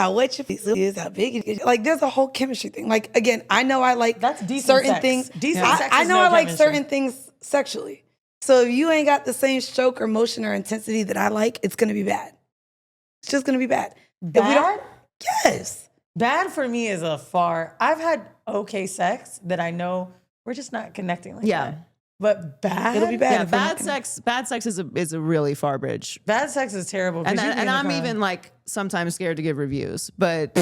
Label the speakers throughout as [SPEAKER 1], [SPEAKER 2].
[SPEAKER 1] how wet your pussy is, how big it is. Like, there's a whole chemistry thing. Like, again, I know I like certain things.
[SPEAKER 2] Decent sex
[SPEAKER 1] I
[SPEAKER 2] is
[SPEAKER 1] know
[SPEAKER 2] no
[SPEAKER 1] I like
[SPEAKER 2] chemistry.
[SPEAKER 1] certain things sexually. So if you ain't got the same stroke or motion or intensity that I like, it's gonna be bad. It's just gonna be bad.
[SPEAKER 2] Bad?
[SPEAKER 1] Yes.
[SPEAKER 2] Bad for me is I've had okay sex that I know we're just not connecting like that. But bad?
[SPEAKER 1] It'll be bad.
[SPEAKER 3] Yeah, bad sex is a really far bridge.
[SPEAKER 2] Bad sex is terrible.
[SPEAKER 3] And I'm even like sometimes scared to give reviews, but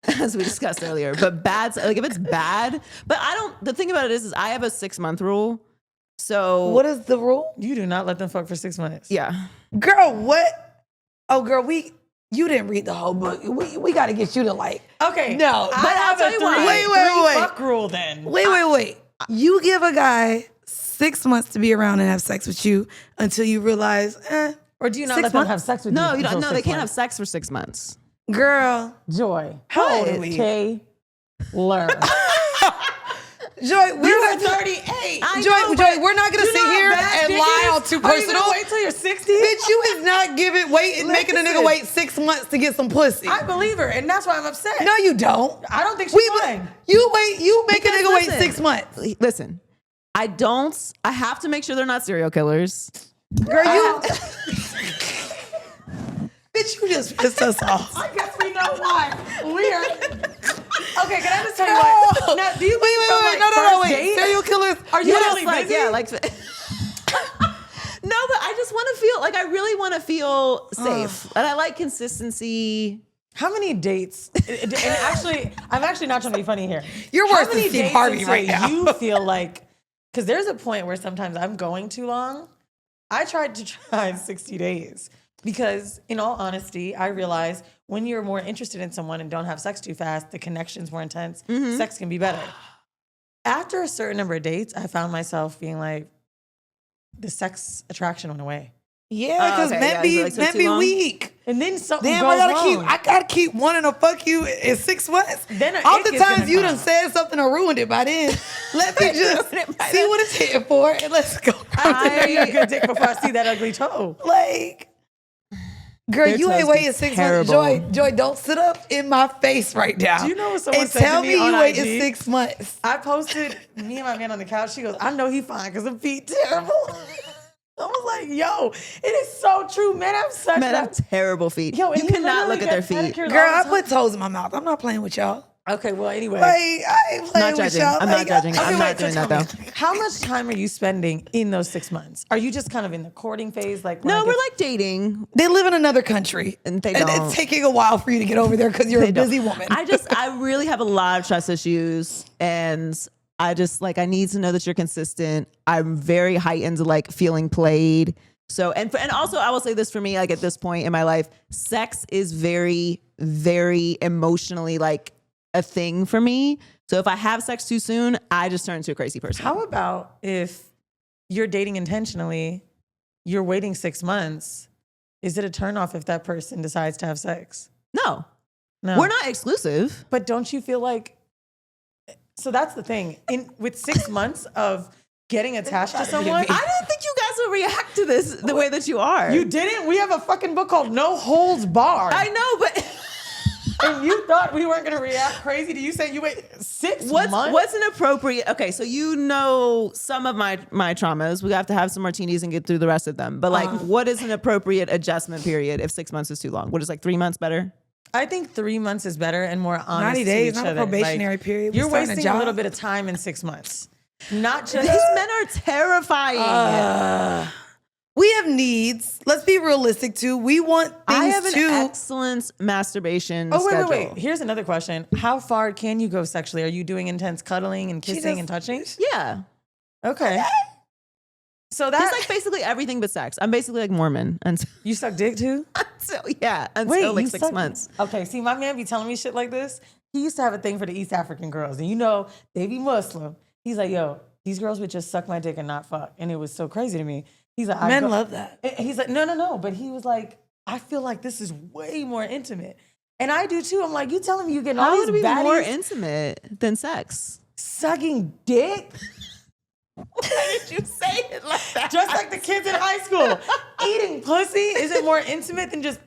[SPEAKER 3] as we discussed earlier, but like if it's bad, but the thing about it is I have a 6-month rule. So
[SPEAKER 1] what is the rule?
[SPEAKER 2] You do not let them fuck for 6 months.
[SPEAKER 3] Yeah.
[SPEAKER 1] Girl, what? Oh, girl, you didn't read the whole book. We got to get you to like.
[SPEAKER 2] Okay.
[SPEAKER 1] No.
[SPEAKER 2] But I'll tell you why.
[SPEAKER 1] Wait.
[SPEAKER 2] Fuck rule then.
[SPEAKER 1] Wait. You give a guy 6 months to be around and have sex with you until you realize,
[SPEAKER 2] or do you not let them have sex with you?
[SPEAKER 3] No, you don't. No, they can't have sex for 6 months.
[SPEAKER 1] Girl.
[SPEAKER 2] Joy.
[SPEAKER 1] How old are we?
[SPEAKER 2] Okay. Learn.
[SPEAKER 1] Joy,
[SPEAKER 2] we're 38.
[SPEAKER 1] Joy, we're not gonna sit here and lie all too personal.
[SPEAKER 2] Are you gonna wait till you're 60?
[SPEAKER 1] Bitch, you is not making a nigga wait 6 months to get some pussy.
[SPEAKER 2] I believe her, and that's why I'm upset.
[SPEAKER 1] No, you don't.
[SPEAKER 2] I don't think she's lying.
[SPEAKER 1] You make a nigga wait 6 months.
[SPEAKER 3] Listen, I have to make sure they're not serial killers.
[SPEAKER 1] Girl, you bitch, you just pissed us off.
[SPEAKER 2] I guess we know why. Weird. Okay, can I just tell you what? Now, do you
[SPEAKER 1] wait. Serial killers?
[SPEAKER 2] Are you really busy?
[SPEAKER 3] Yeah, like. No, but I just want to feel like I really want to feel safe, and I like consistency.
[SPEAKER 2] How many dates? And actually, I'm actually not trying to be funny here.
[SPEAKER 1] You're worse than Steve Harvey right now.
[SPEAKER 2] You feel like, because there's a point where sometimes I'm going too long. I tried 60 days. Because in all honesty, I realize when you're more interested in someone and don't have sex too fast, the connection's more intense, sex can be better. After a certain number of dates, I found myself being like, the sex attraction went away.
[SPEAKER 1] Yeah, because men be weak.
[SPEAKER 2] And then something
[SPEAKER 1] Damn,
[SPEAKER 2] goes wrong.
[SPEAKER 1] I gotta keep wanting to fuck you in 6 months.
[SPEAKER 2] Then
[SPEAKER 1] oftentimes you done said something or ruined it by then. Let me just see what it's hitting for and let's go.
[SPEAKER 2] I know you're a good dick before I see that ugly toe.
[SPEAKER 1] Like, girl, you ain't waiting 6 months. Joy, don't sit up in my face right now.
[SPEAKER 2] Do you know what someone
[SPEAKER 1] and
[SPEAKER 2] said
[SPEAKER 1] tell
[SPEAKER 2] to
[SPEAKER 1] me
[SPEAKER 2] me on
[SPEAKER 1] you waiting
[SPEAKER 2] IG?
[SPEAKER 1] 6 months.
[SPEAKER 2] I posted me and my man on the couch. She goes, I know he fine because the feet terrible. I was like, yo, it is so true. Men have
[SPEAKER 3] terrible feet.
[SPEAKER 2] Yo,
[SPEAKER 3] you cannot look at their feet.
[SPEAKER 1] Girl, I put toes in my mouth. I'm not playing with y'all.
[SPEAKER 2] Okay, well, anyway.
[SPEAKER 1] Like, I ain't playing with y'all.
[SPEAKER 3] I'm not judging. I'm not doing that, though.
[SPEAKER 2] How much time are you spending in those 6 months? Are you just kind of in the courting phase? Like,
[SPEAKER 3] no, we're like dating.
[SPEAKER 1] They live in another country.
[SPEAKER 3] And they don't.
[SPEAKER 1] It's taking a while for you to get over there because you're a busy woman.
[SPEAKER 3] I really have a lot of trust issues. And I just, like, I need to know that you're consistent. I'm very heightened, like, feeling played. So, and also I will say this for me, like at this point in my life, sex is very, very emotionally like a thing for me. So if I have sex too soon, I just turn into a crazy person.
[SPEAKER 2] How about if you're dating intentionally, you're waiting 6 months, is it a turnoff if that person decides to have sex?
[SPEAKER 3] No. We're not exclusive.
[SPEAKER 2] But don't you feel like, so that's the thing, with 6 months of getting attached to someone.
[SPEAKER 3] I didn't think you guys would react to this the way that you are.
[SPEAKER 2] You didn't? We have a fucking book called No Holds Barred.
[SPEAKER 3] I know, but...
[SPEAKER 2] And you thought we weren't going to react crazy to you saying you wait 6 months?
[SPEAKER 3] What's an appropriate... Okay, so you know some of my traumas. We have to have some martinis and get through the rest of them. But like, what is an appropriate adjustment period if 6 months is too long? What is like 3 months better?
[SPEAKER 2] I think 3 months is better and more honest
[SPEAKER 1] 90 days,
[SPEAKER 2] to each
[SPEAKER 1] not
[SPEAKER 2] other.
[SPEAKER 1] a probationary period.
[SPEAKER 2] You're wasting a little bit of time in 6 months. Not just
[SPEAKER 3] these men are terrifying.
[SPEAKER 1] We have needs. Let's be realistic too. We want things
[SPEAKER 3] I have an excellent masturbation schedule.
[SPEAKER 2] Wait. Here's another question. How far can you go sexually? Are you doing intense cuddling and kissing and touching?
[SPEAKER 3] Yeah.
[SPEAKER 2] Okay. So that's
[SPEAKER 3] like basically everything but sex. I'm basically like Mormon. And
[SPEAKER 2] you suck dick too?
[SPEAKER 3] Until like 6 months.
[SPEAKER 2] Okay, see, my man be telling me shit like this. He used to have a thing for the East African girls. And you know, they be Muslim. He's like, yo, these girls would just suck my dick and not fuck. And it was so crazy to me. He's like,
[SPEAKER 1] men love that.
[SPEAKER 2] He's like, no. But he was like, I feel like this is way more intimate. And I do too. I'm like, you telling me you getting all these baddies?
[SPEAKER 3] How would it be more intimate than sex?
[SPEAKER 2] Sucking dick?
[SPEAKER 3] Why did you say it like that?
[SPEAKER 2] Just like the kids in high school. Eating pussy isn't more intimate than just...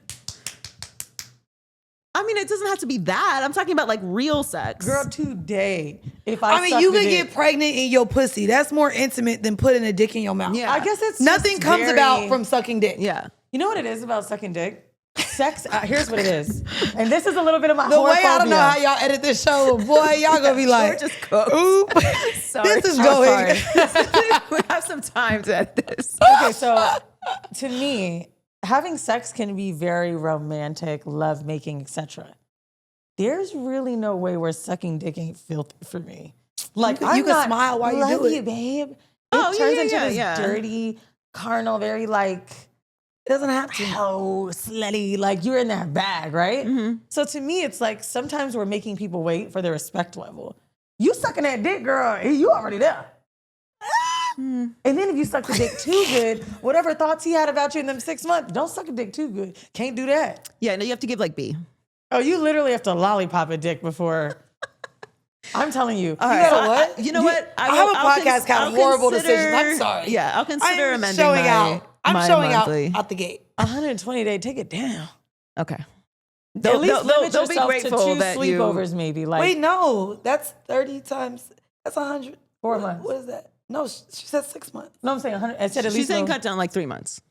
[SPEAKER 3] I mean, it doesn't have to be that. I'm talking about like real sex.
[SPEAKER 2] Girl, today, if I
[SPEAKER 1] mean,
[SPEAKER 2] suck
[SPEAKER 1] you
[SPEAKER 2] the
[SPEAKER 1] could
[SPEAKER 2] dick-
[SPEAKER 1] get pregnant in your pussy. That's more intimate than putting a dick in your mouth.
[SPEAKER 3] Yeah.
[SPEAKER 2] I guess it's
[SPEAKER 1] Nothing
[SPEAKER 2] just
[SPEAKER 1] comes
[SPEAKER 2] very-
[SPEAKER 1] about from sucking dick.
[SPEAKER 3] Yeah.
[SPEAKER 2] You know what it is about sucking dick? Sex. Here's what it is, and this is a little bit of my
[SPEAKER 1] The way I don't know how
[SPEAKER 2] whorephobia.
[SPEAKER 1] y'all edit this show, boy, y'all gonna be like,
[SPEAKER 3] just cooked.
[SPEAKER 1] oop,
[SPEAKER 3] Sorry.
[SPEAKER 1] this is
[SPEAKER 3] I'm
[SPEAKER 1] going.
[SPEAKER 3] sorry. We have some time to edit this.
[SPEAKER 2] Okay, so to me, having sex can be very romantic, lovemaking, etc. There's really no way where sucking dick ain't filthy for me. Like
[SPEAKER 1] You
[SPEAKER 2] I'm
[SPEAKER 1] can
[SPEAKER 2] not,
[SPEAKER 1] smile while you
[SPEAKER 2] love
[SPEAKER 1] do it.
[SPEAKER 2] you, babe. It
[SPEAKER 3] Oh, yeah,
[SPEAKER 2] turns
[SPEAKER 3] yeah,
[SPEAKER 2] into
[SPEAKER 3] yeah,
[SPEAKER 2] this
[SPEAKER 3] yeah.
[SPEAKER 2] dirty, carnal, very like
[SPEAKER 1] It doesn't have to.
[SPEAKER 2] oh, slutty, like you're in that bag, right?
[SPEAKER 3] Mm-hmm.
[SPEAKER 2] So to me, it's like sometimes we're making people wait for their respect level. You sucking that dick, girl, you already there. And then if you suck the dick too good, whatever thoughts he had about you in them 6 months, don't suck a dick too good. Can't do that.
[SPEAKER 3] Yeah, no, you have to give like B.
[SPEAKER 2] Oh, you literally have to lollipop a dick before. I'm telling you.
[SPEAKER 3] All right.
[SPEAKER 1] know what?
[SPEAKER 3] You know what?
[SPEAKER 1] I have a podcast kind of horrible
[SPEAKER 3] consider-
[SPEAKER 1] decisions. I'm sorry.
[SPEAKER 3] Yeah, I'll consider
[SPEAKER 1] I'm
[SPEAKER 3] amending
[SPEAKER 1] showing
[SPEAKER 3] my,
[SPEAKER 1] out. I'm
[SPEAKER 3] my
[SPEAKER 1] showing
[SPEAKER 3] monthly.
[SPEAKER 1] out the gate.
[SPEAKER 2] 120 day, take it down.
[SPEAKER 3] Okay.
[SPEAKER 2] At least limit
[SPEAKER 3] they'll be
[SPEAKER 2] yourself
[SPEAKER 3] grateful
[SPEAKER 2] to 2
[SPEAKER 3] that
[SPEAKER 2] sleepovers, maybe. Like
[SPEAKER 1] Wait, no, that's 30 times. That's 100.
[SPEAKER 2] 4 months.
[SPEAKER 1] What is that? No, she said 6 months.
[SPEAKER 2] No, I'm saying 100. I said at
[SPEAKER 3] She's
[SPEAKER 2] least.
[SPEAKER 3] saying
[SPEAKER 2] no-
[SPEAKER 3] cut down like 3 months.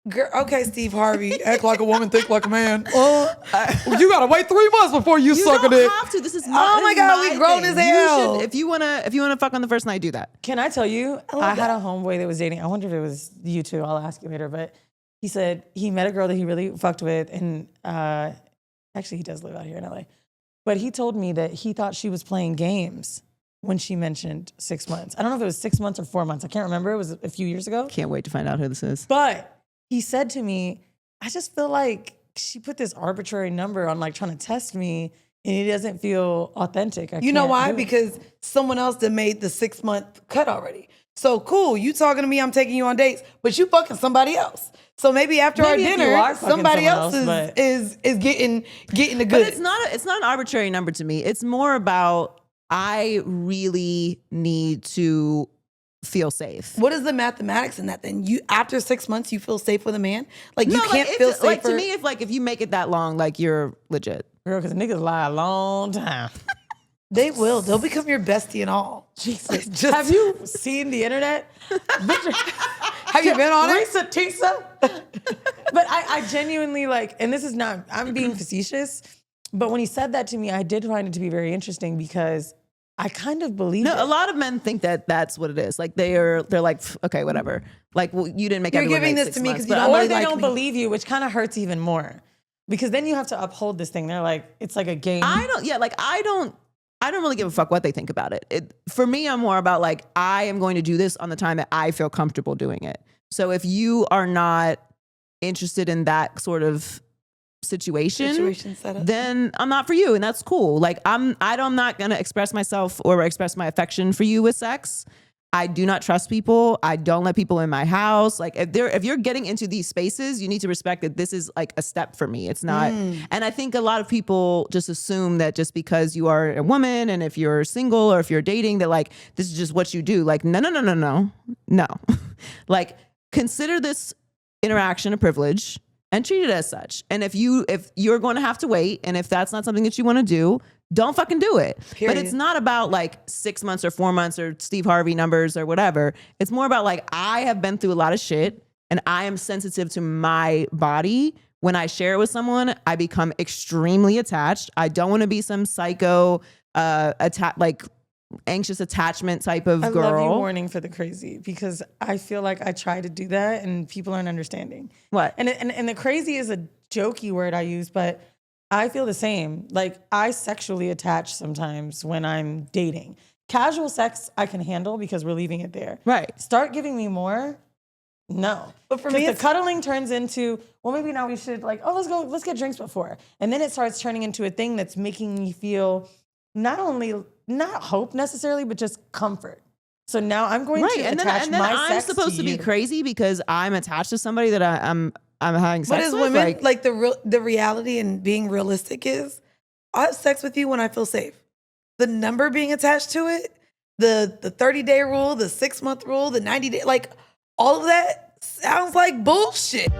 [SPEAKER 1] Girl, okay, Steve Harvey, act like a woman, think like a man. You gotta wait 3 months before you,
[SPEAKER 3] You
[SPEAKER 1] suck
[SPEAKER 3] don't
[SPEAKER 1] a dick.
[SPEAKER 3] have to. This is
[SPEAKER 1] Oh my God, we grown as hell.
[SPEAKER 3] If you wanna fuck on the first night, do that.
[SPEAKER 2] Can I tell you?
[SPEAKER 1] love
[SPEAKER 2] I had
[SPEAKER 1] that.
[SPEAKER 2] a homeboy that was dating. I wonder if it was you too. I'll ask you later. But he said he met a girl that he really fucked with, and actually he does live out here in LA. But he told me that he thought she was playing games when she mentioned 6 months. I don't know if it was 6 months or 4 months. I can't remember. It was a few years ago.
[SPEAKER 3] Can't wait to find out who this is.
[SPEAKER 2] But he said to me, I just feel like she put this arbitrary number on like trying to test me, and it doesn't feel authentic.
[SPEAKER 1] You know
[SPEAKER 2] can't
[SPEAKER 1] why?
[SPEAKER 2] do it.
[SPEAKER 1] Because someone else that made the 6 month cut already. So cool, you talking to me, I'm taking you on dates, but you fucking somebody else. So maybe after
[SPEAKER 2] Maybe
[SPEAKER 1] our
[SPEAKER 2] if you
[SPEAKER 1] dinner,
[SPEAKER 2] are fucking
[SPEAKER 1] somebody
[SPEAKER 2] someone
[SPEAKER 1] else
[SPEAKER 2] else, but-
[SPEAKER 1] is getting the
[SPEAKER 3] But
[SPEAKER 1] good.
[SPEAKER 3] it's not an arbitrary number to me. It's more about I really need to feel safe.
[SPEAKER 1] What is the mathematics in that then? You after 6 months you feel safe with a man? Like you
[SPEAKER 3] No,
[SPEAKER 1] can't
[SPEAKER 3] like,
[SPEAKER 1] feel
[SPEAKER 3] it's-
[SPEAKER 1] safer.
[SPEAKER 3] like to me, if you make it that long, like you're legit.
[SPEAKER 2] Girl, because niggas lie a long time.
[SPEAKER 1] They will. They'll become your bestie and all.
[SPEAKER 2] Jesus.
[SPEAKER 1] Just-
[SPEAKER 2] Have you seen the internet?
[SPEAKER 1] Have you been on it?
[SPEAKER 2] Risa Tisa? But I genuinely like, and this is not, I'm being facetious, but when he said that to me, I did find it to be very interesting because I kind of believe
[SPEAKER 3] No,
[SPEAKER 2] it.
[SPEAKER 3] a lot of men think that that's what it is. Like they're like, okay, whatever. Like, well, you didn't make
[SPEAKER 1] You're
[SPEAKER 3] everyone
[SPEAKER 1] giving
[SPEAKER 3] wait
[SPEAKER 1] this
[SPEAKER 3] 6
[SPEAKER 1] to me
[SPEAKER 3] months,
[SPEAKER 1] 'cause you
[SPEAKER 3] but
[SPEAKER 1] don't
[SPEAKER 3] I'm
[SPEAKER 2] Or
[SPEAKER 1] really
[SPEAKER 2] they
[SPEAKER 1] like
[SPEAKER 2] don't
[SPEAKER 1] me.
[SPEAKER 2] believe you, which kind of hurts even more. Because then you have to uphold this thing. They're like, it's like a game.
[SPEAKER 3] I don't really give a fuck what they think about it. For me, I'm more about like, I am going to do this on the time that I feel comfortable doing it. So if you are not interested in that sort of situation
[SPEAKER 1] setup.
[SPEAKER 3] then I'm not for you, and that's cool. Like I'm not gonna express myself or express my affection for you with sex. I do not trust people. I don't let people in my house. Like if you're getting into these spaces, you need to respect that this is like a step for me. It's not. And I think a lot of people just assume that just because you are a woman and if you're single or if you're dating that like this is just what you do. Like no. Like consider this interaction a privilege and treat it as such. And if you're going to have to wait, and if that's not something that you want to do, don't fucking do it.
[SPEAKER 1] Period.
[SPEAKER 3] But it's not about like 6 months or 4 months or Steve Harvey numbers or whatever. It's more about like, I have been through a lot of shit and I am sensitive to my body. When I share it with someone, I become extremely attached. I don't want to be some psycho, anxious attachment type of
[SPEAKER 2] I
[SPEAKER 3] girl.
[SPEAKER 2] love you warning for the crazy because I feel like I try to do that and people aren't understanding.
[SPEAKER 3] What?
[SPEAKER 2] And the crazy is a jokey word I use, but I feel the same. Like I sexually attach sometimes when I'm dating. Casual sex I can handle because we're leaving it there.
[SPEAKER 3] Right.
[SPEAKER 2] Start giving me more. No.
[SPEAKER 1] But for
[SPEAKER 2] 'Cause
[SPEAKER 1] me,
[SPEAKER 2] the
[SPEAKER 1] it's-
[SPEAKER 2] cuddling turns into, well, maybe now we should like, let's get drinks before. And then it starts turning into a thing that's making me feel not hope necessarily, but just comfort. So now I'm going to
[SPEAKER 3] And
[SPEAKER 2] attach
[SPEAKER 3] then
[SPEAKER 2] my
[SPEAKER 3] I'm
[SPEAKER 2] sex
[SPEAKER 3] supposed to be
[SPEAKER 2] you.
[SPEAKER 3] crazy because I'm attached to somebody that I'm having
[SPEAKER 1] But
[SPEAKER 3] sex
[SPEAKER 1] as
[SPEAKER 3] with.
[SPEAKER 1] women, like the reality and being realistic is, I have sex with you when I feel safe. The number being attached to it, the 30-day rule, the 6 month rule, the 90-day, like all of that sounds like bullshit.